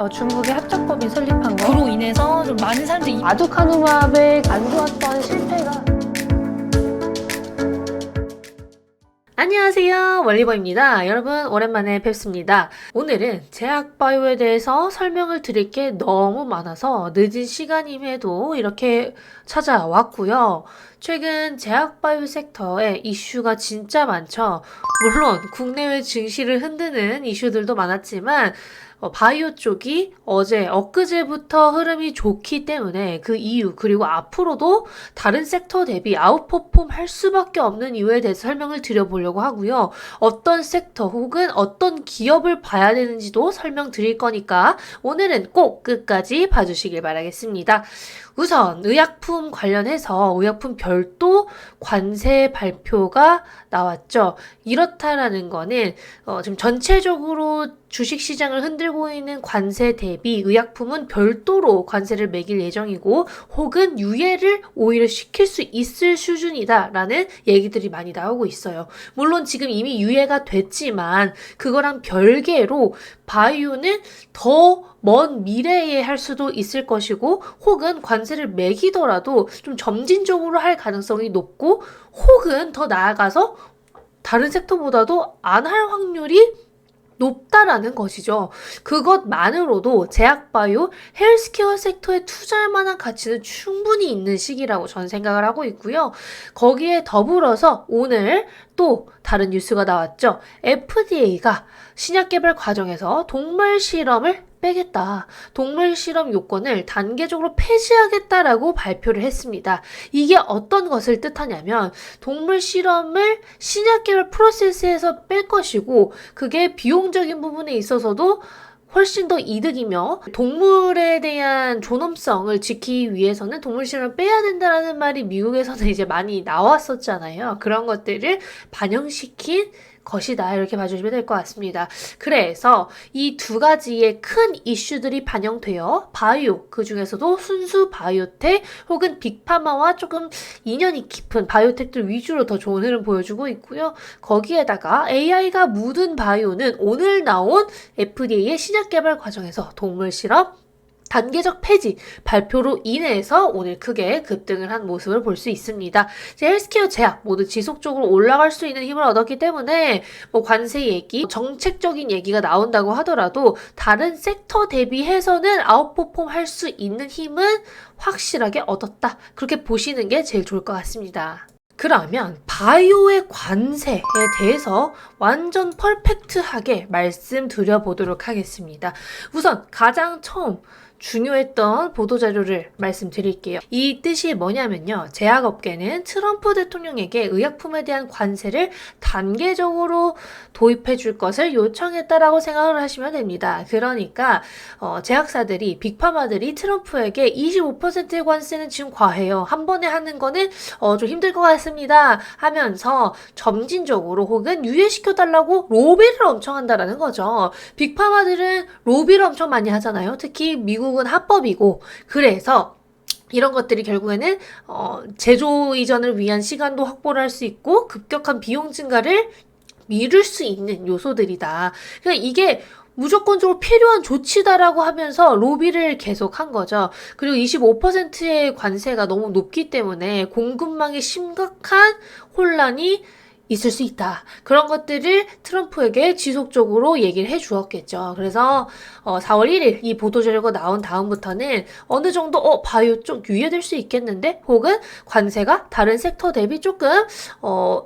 중국의 합작법이 설립한 거. 그로 인해서 좀 많은 사람들이 아두카누밥의 안 좋았던 실패가. 안녕하세요, 원리버입니다. 여러분 오랜만에 뵙습니다. 오늘은 제약바이오에 대해서 설명을 드릴 게 너무 많아서 늦은 시간임에도 이렇게 찾아왔고요. 최근 제약바이오 섹터에 이슈가 진짜 많죠. 물론 국내외 증시를 흔드는 이슈들도 많았지만 바이오 쪽이 엊그제부터 흐름이 좋기 때문에 그 이유 그리고 앞으로도 다른 섹터 대비 아웃퍼폼 할 수밖에 없는 이유에 대해서 설명을 드려보려고 하고요. 어떤 섹터 혹은 어떤 기업을 봐야 되는지도 설명드릴 거니까 오늘은 꼭 끝까지 봐주시길 바라겠습니다. 우선 의약품 관련해서 의약품 별도 관세 발표가 나왔죠. 이렇다라는 거는 지금 전체적으로 주식시장을 흔들고 있는 관세 대비 의약품은 별도로 관세를 매길 예정이고 혹은 유예를 오히려 시킬 수 있을 수준이다라는 얘기들이 많이 나오고 있어요. 물론 지금 이미 유예가 됐지만 그거랑 별개로 바이오는 더 먼 미래에 할 수도 있을 것이고 혹은 관세를 매기더라도 좀 점진적으로 할 가능성이 높고 혹은 더 나아가서 다른 섹터보다도 안 할 확률이 높다라는 것이죠. 그것만으로도 제약바이오, 헬스케어 섹터에 투자할 만한 가치는 충분히 있는 시기라고 저는 생각을 하고 있고요. 거기에 더불어서 오늘 또 다른 뉴스가 나왔죠. FDA가 신약 개발 과정에서 동물 실험을 빼겠다. 동물 실험 요건을 단계적으로 폐지하겠다라고 발표를 했습니다. 이게 어떤 것을 뜻하냐면 동물 실험을 신약 개발 프로세스에서 뺄 것이고 그게 비용적인 부분에 있어서도 훨씬 더 이득이며 동물에 대한 존엄성을 지키기 위해서는 동물 실험을 빼야 된다라는 말이 미국에서는 이제 많이 나왔었잖아요. 그런 것들을 반영시킨 것이다. 이렇게 봐주시면 될 것 같습니다. 그래서 이 두 가지의 큰 이슈들이 반영되어 바이오, 그 중에서도 순수 바이오텍 혹은 빅파마와 조금 인연이 깊은 바이오텍들 위주로 더 좋은 흐름 보여주고 있고요. 거기에다가 AI가 묻은 바이오는 오늘 나온 FDA의 신약 개발 과정에서 동물 실험 단계적 폐지 발표로 인해서 오늘 크게 급등을 한 모습을 볼 수 있습니다. 헬스케어 제약 모두 지속적으로 올라갈 수 있는 힘을 얻었기 때문에 관세 얘기, 정책적인 얘기가 나온다고 하더라도 다른 섹터 대비해서는 아웃퍼폼 할 수 있는 힘은 확실하게 얻었다. 그렇게 보시는 게 제일 좋을 것 같습니다. 그러면 바이오의 관세에 대해서 완전 퍼펙트하게 말씀드려보도록 하겠습니다. 우선 가장 처음 중요했던 보도자료를 말씀드릴게요. 이 뜻이 뭐냐면요. 제약업계는 트럼프 대통령에게 의약품에 대한 관세를 단계적으로 도입해 줄 것을 요청했다라고 생각을 하시면 됩니다. 그러니까 제약사들이, 빅파마들이 트럼프에게 25%의 관세는 지금 과해요. 한 번에 하는 거는 좀 힘들 것 같습니다. 하면서 점진적으로 혹은 유예시켜달라고 로비를 엄청 한다라는 거죠. 빅파마들은 로비를 엄청 많이 하잖아요. 특히 미국은 합법이고 그래서 이런 것들이 결국에는 제조 이전을 위한 시간도 확보를 할 수 있고 급격한 비용 증가를 미룰 수 있는 요소들이다. 그러니까 이게 무조건적으로 필요한 조치다라고 하면서 로비를 계속 한 거죠. 그리고 25%의 관세가 너무 높기 때문에 공급망에 심각한 혼란이 있을 수 있다. 그런 것들을 트럼프에게 지속적으로 얘기를 해 주었겠죠. 그래서 4월 1일 이 보도자료가 나온 다음부터는 어느 정도 바이오 쪽 유예될 수 있겠는데 혹은 관세가 다른 섹터 대비 조금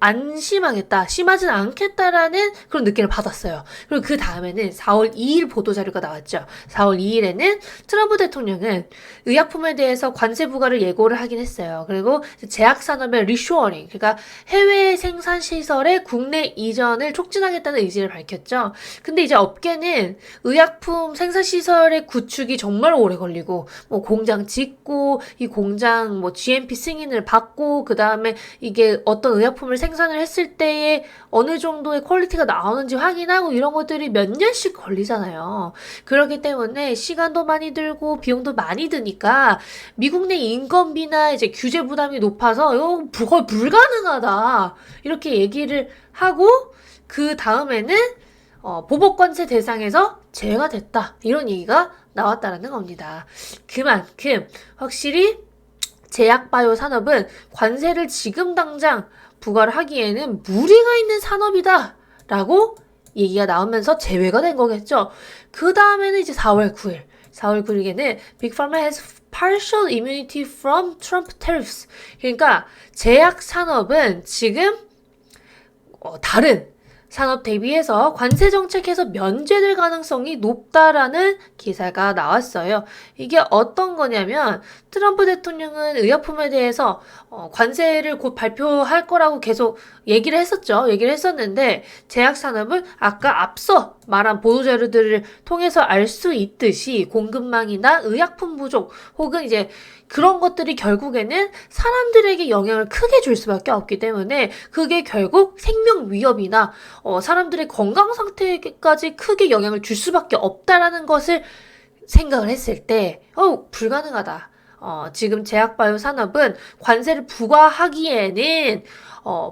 안 심하겠다. 심하진 않겠다라는 그런 느낌을 받았어요. 그리고 그 다음에는 4월 2일 보도자료가 나왔죠. 4월 2일에는 트럼프 대통령은 의약품에 대해서 관세 부과를 예고를 하긴 했어요. 그리고 제약산업의 리쇼어링, 그러니까 해외 생산 시설의 국내 이전을 촉진하겠다는 의지를 밝혔죠. 근데 이제 업계는 의약품 생산 시설의 구축이 정말 오래 걸리고 공장 짓고 이 공장 GMP 승인을 받고 그 다음에 이게 어떤 의약품을 생산을 했을 때에 어느 정도의 퀄리티가 나오는지 확인하고 이런 것들이 몇 년씩 걸리잖아요. 그렇기 때문에 시간도 많이 들고 비용도 많이 드니까 미국 내 인건비나 이제 규제 부담이 높아서 이거 거의 불가능하다. 이렇게 얘기를 하고 그 다음에는 보복관세 대상에서 제외가 됐다. 이런 얘기가 나왔다라는 겁니다. 그만큼 확실히 제약바이오 산업은 관세를 지금 당장 부과를 하기에는 무리가 있는 산업이다 라고 얘기가 나오면서 제외가 된 거겠죠. 그 다음에는 이제 4월 9일에는 Big Pharma has partial immunity from Trump tariffs. 그러니까 제약 산업은 지금 다른 산업 대비해서 관세 정책에서 면제될 가능성이 높다라는 기사가 나왔어요. 이게 어떤 거냐면 트럼프 대통령은 의약품에 대해서 관세를 곧 발표할 거라고 계속 얘기를 했었죠. 얘기를 했었는데 제약 산업은 아까 앞서 말한 보도자료들을 통해서 알 수 있듯이 공급망이나 의약품 부족 혹은 이제 그런 것들이 결국에는 사람들에게 영향을 크게 줄 수밖에 없기 때문에 그게 결국 생명 위협이나 사람들의 건강 상태까지 크게 영향을 줄 수밖에 없다라는 것을 생각을 했을 때 불가능하다. 지금 제약바이오 산업은 관세를 부과하기에는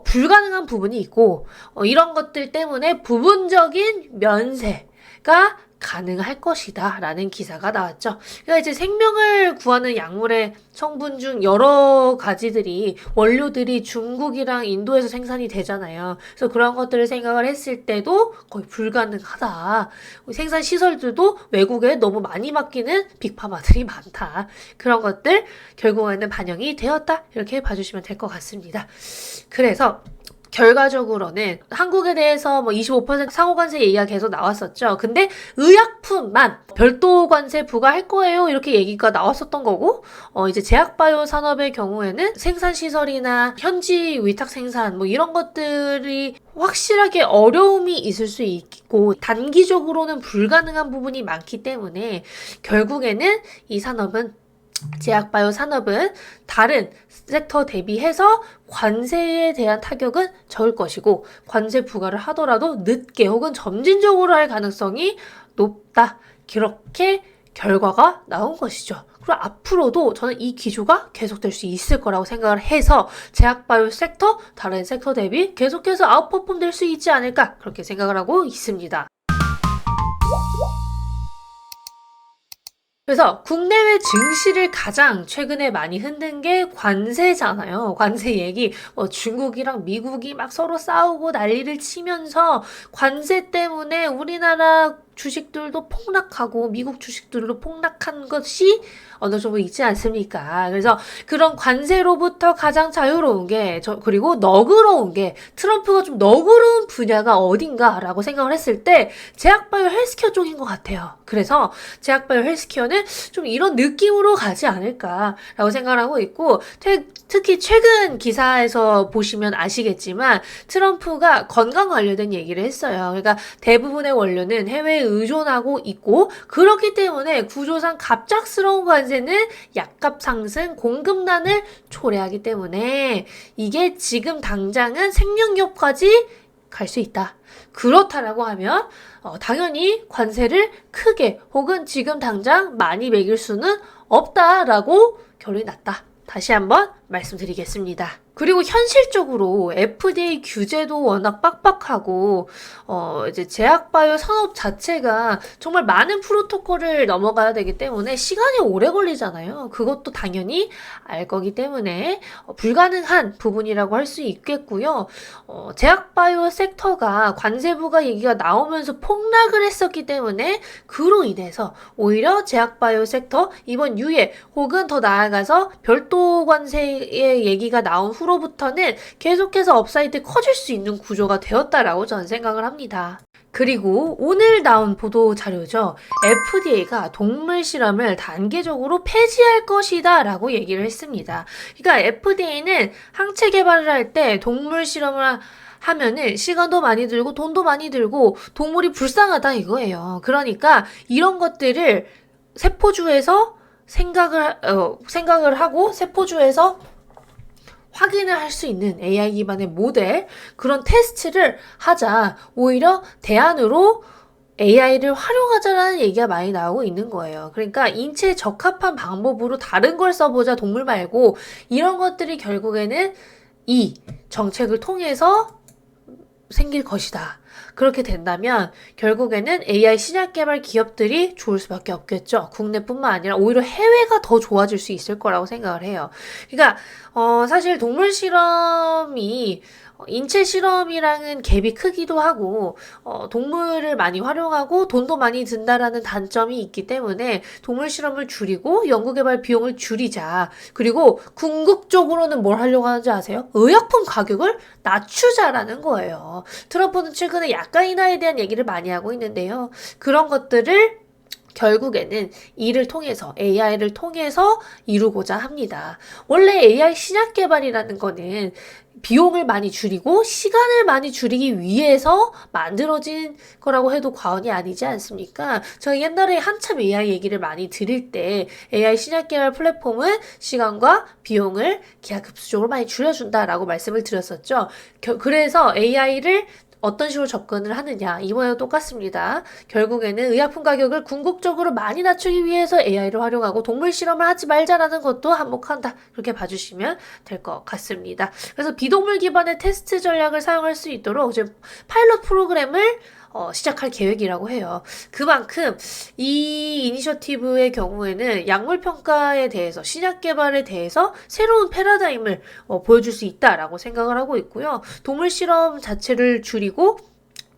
불가능한 부분이 있고 이런 것들 때문에 부분적인 면세가 가능할 것이다 라는 기사가 나왔죠. 그러니까 이제 생명을 구하는 약물의 성분 중 여러 가지들이 원료들이 중국이랑 인도에서 생산이 되잖아요. 그래서 그런 것들을 생각을 했을 때도 거의 불가능하다. 생산 시설들도 외국에 너무 많이 맡기는 빅파마들이 많다. 그런 것들 결국에는 반영이 되었다. 이렇게 봐주시면 될 것 같습니다. 그래서 결과적으로는 한국에 대해서 25% 상호관세 얘기가 계속 나왔었죠. 근데 의약품만 별도 관세 부과할 거예요. 이렇게 얘기가 나왔었던 거고, 이제 제약바이오 산업의 경우에는 생산시설이나 현지 위탁 생산 이런 것들이 확실하게 어려움이 있을 수 있고 단기적으로는 불가능한 부분이 많기 때문에 결국에는 이 산업은 제약바이오 산업은 다른 섹터 대비해서 관세에 대한 타격은 적을 것이고 관세 부과를 하더라도 늦게 혹은 점진적으로 할 가능성이 높다. 그렇게 결과가 나온 것이죠. 그리고 앞으로도 저는 이 기조가 계속될 수 있을 거라고 생각을 해서 제약바이오 섹터, 다른 섹터 대비 계속해서 아웃퍼폼 될 수 있지 않을까 그렇게 생각을 하고 있습니다. 그래서 국내외 증시를 가장 최근에 많이 흔든 게 관세잖아요. 관세 얘기. 중국이랑 미국이 막 서로 싸우고 난리를 치면서 관세 때문에 우리나라 주식들도 폭락하고 미국 주식들도 폭락한 것이 어느 정도 있지 않습니까? 그래서 그런 관세로부터 가장 자유로운 게 그리고 너그러운 게 트럼프가 좀 너그러운 분야가 어딘가라고 생각을 했을 때 제약바이오 헬스케어 쪽인 것 같아요. 그래서 제약바이오 헬스케어는 좀 이런 느낌으로 가지 않을까라고 생각을 하고 있고 특히 최근 기사에서 보시면 아시겠지만 트럼프가 건강 관련된 얘기를 했어요. 그러니까 대부분의 원료는 해외에 의존하고 있고 그렇기 때문에 구조상 갑작스러운 관세는 약값 상승, 공급난을 초래하기 때문에 이게 지금 당장은 생명력까지 갈 수 있다. 그렇다라고 하면 당연히 관세를 크게 혹은 지금 당장 많이 매길 수는 없다라고 결론이 났다. 다시 한번 말씀드리겠습니다. 그리고 현실적으로 FDA 규제도 워낙 빡빡하고 이제 제약바이오 산업 자체가 정말 많은 프로토콜을 넘어가야 되기 때문에 시간이 오래 걸리잖아요. 그것도 당연히 알 거기 때문에 불가능한 부분이라고 할 수 있겠고요. 제약바이오 섹터가 관세부가 얘기가 나오면서 폭락을 했었기 때문에 그로 인해서 오히려 제약바이오 섹터 이번 유예 혹은 더 나아가서 별도 관세의 얘기가 나온 후로부터는 계속해서 업사이드 커질 수 있는 구조가 되었다라고 저는 생각을 합니다. 그리고 오늘 나온 보도 자료죠. FDA가 동물 실험을 단계적으로 폐지할 것이다 라고 얘기를 했습니다. 그러니까 FDA는 항체 개발을 할 때 동물 실험을 하면은 시간도 많이 들고 돈도 많이 들고 동물이 불쌍하다 이거예요. 그러니까 이런 것들을 세포주에서 생각을 하고 세포주에서 확인을 할 수 있는 AI 기반의 모델 그런 테스트를 하자. 오히려 대안으로 AI를 활용하자라는 얘기가 많이 나오고 있는 거예요. 그러니까 인체에 적합한 방법으로 다른 걸 써보자 동물 말고 이런 것들이 결국에는 이 정책을 통해서 생길 것이다. 그렇게 된다면 결국에는 AI 신약 개발 기업들이 좋을 수밖에 없겠죠. 국내뿐만 아니라 오히려 해외가 더 좋아질 수 있을 거라고 생각을 해요. 그러니까 사실 동물 실험이 인체 실험이랑은 갭이 크기도 하고 동물을 많이 활용하고 돈도 많이 든다라는 단점이 있기 때문에 동물 실험을 줄이고 연구개발 비용을 줄이자. 그리고 궁극적으로는 뭘 하려고 하는지 아세요? 의약품 가격을 낮추자라는 거예요. 트럼프는 최근에 약가 인하에 대한 얘기를 많이 하고 있는데요. 그런 것들을 결국에는 이를 통해서 AI를 통해서 이루고자 합니다. 원래 AI 신약 개발이라는 거는 비용을 많이 줄이고 시간을 많이 줄이기 위해서 만들어진 거라고 해도 과언이 아니지 않습니까? 저희 옛날에 한참 AI 얘기를 많이 드릴 때 AI 신약 개발 플랫폼은 시간과 비용을 기하급수적으로 많이 줄여준다라고 말씀을 드렸었죠. 그래서 AI를 어떤 식으로 접근을 하느냐 이번에도 똑같습니다. 결국에는 의약품 가격을 궁극적으로 많이 낮추기 위해서 AI를 활용하고 동물 실험을 하지 말자라는 것도 한몫한다. 그렇게 봐주시면 될 것 같습니다. 그래서 비동물 기반의 테스트 전략을 사용할 수 있도록 이제 파일럿 프로그램을 시작할 계획이라고 해요. 그만큼 이 이니셔티브의 경우에는 약물 평가에 대해서 신약 개발에 대해서 새로운 패러다임을 보여줄 수 있다라고 생각을 하고 있고요. 동물 실험 자체를 줄이고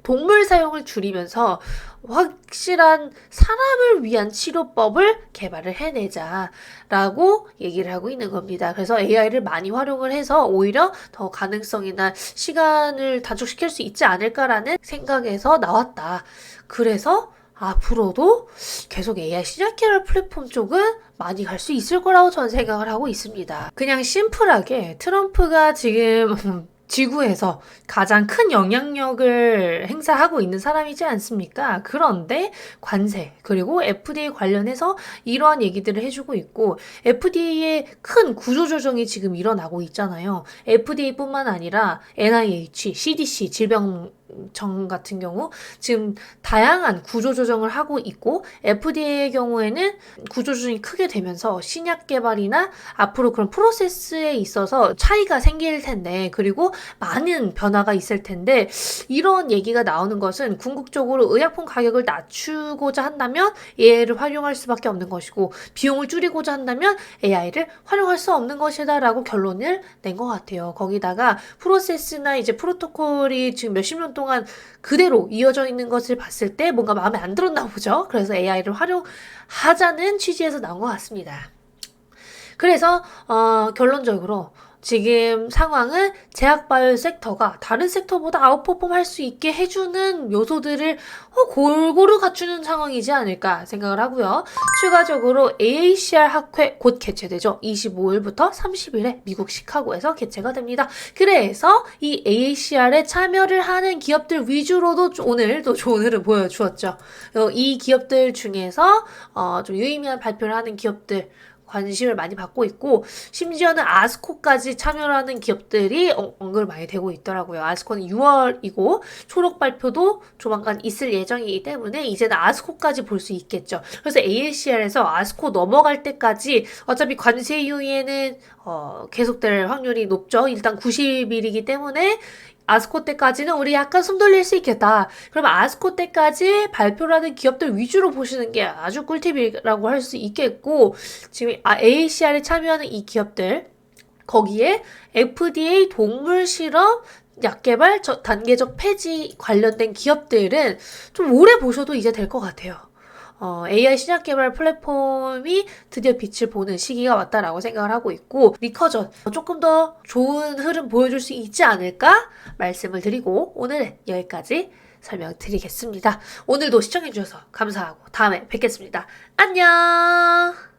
동물 사용을 줄이면서 확실한 사람을 위한 치료법을 개발을 해내자라고 얘기를 하고 있는 겁니다. 그래서 AI를 많이 활용을 해서 오히려 더 가능성이나 시간을 단축시킬 수 있지 않을까라는 생각에서 나왔다. 그래서 앞으로도 계속 AI 신약 개발 플랫폼 쪽은 많이 갈 수 있을 거라고 저는 생각을 하고 있습니다. 그냥 심플하게 트럼프가 지금 지구에서 가장 큰 영향력을 행사하고 있는 사람이지 않습니까? 그런데 관세 그리고 FDA 관련해서 이러한 얘기들을 해주고 있고 FDA의 큰 구조조정이 지금 일어나고 있잖아요. FDA뿐만 아니라 NIH, CDC, 질병청 같은 경우 지금 다양한 구조조정을 하고 있고 FDA의 경우에는 구조조정이 크게 되면서 신약 개발이나 앞으로 그런 프로세스에 있어서 차이가 생길 텐데 그리고 많은 변화가 있을 텐데 이런 얘기가 나오는 것은 궁극적으로 의약품 가격을 낮추고자 한다면 AI를 활용할 수밖에 없는 것이고 비용을 줄이고자 한다면 AI를 활용할 수 없는 것이다 라고 결론을 낸 것 같아요. 거기다가 프로세스나 이제 프로토콜이 지금 몇십 년 동안 그대로 이어져 있는 것을 봤을 때 뭔가 마음에 안 들었나 보죠. 그래서 AI를 활용하자는 취지에서 나온 것 같습니다. 그래서 결론적으로 지금 상황은 제약바이오 섹터가 다른 섹터보다 아웃퍼폼 할 수 있게 해주는 요소들을 골고루 갖추는 상황이지 않을까 생각을 하고요. 추가적으로 AACR 학회 곧 개최되죠. 25일부터 30일에 미국 시카고에서 개최가 됩니다. 그래서 이 AACR에 참여를 하는 기업들 위주로도 오늘도 오늘은 보여주었죠. 이 기업들 중에서 좀 유의미한 발표를 하는 기업들 관심을 많이 받고 있고 심지어는 아스코까지 참여를 하는 기업들이 언급을 많이 되고 있더라고요. 아스코는 6월이고 초록 발표도 조만간 있을 예정이기 때문에 이제는 아스코까지 볼 수 있겠죠. 그래서 AACR에서 아스코 넘어갈 때까지 어차피 관세 이후에는 계속될 확률이 높죠. 일단 90일이기 때문에 아스코 때까지는 우리 약간 숨 돌릴 수 있겠다. 그럼 아스코 때까지 발표를 하는 기업들 위주로 보시는 게 아주 꿀팁이라고 할 수 있겠고 지금 AACR에 참여하는 이 기업들 거기에 FDA 동물 실험 약개발 단계적 폐지 관련된 기업들은 좀 오래 보셔도 이제 될 것 같아요. AI 신약 개발 플랫폼이 드디어 빛을 보는 시기가 왔다라고 생각을 하고 있고 리커전 조금 더 좋은 흐름 보여줄 수 있지 않을까 말씀을 드리고 오늘은 여기까지 설명드리겠습니다. 오늘도 시청해주셔서 감사하고 다음에 뵙겠습니다. 안녕.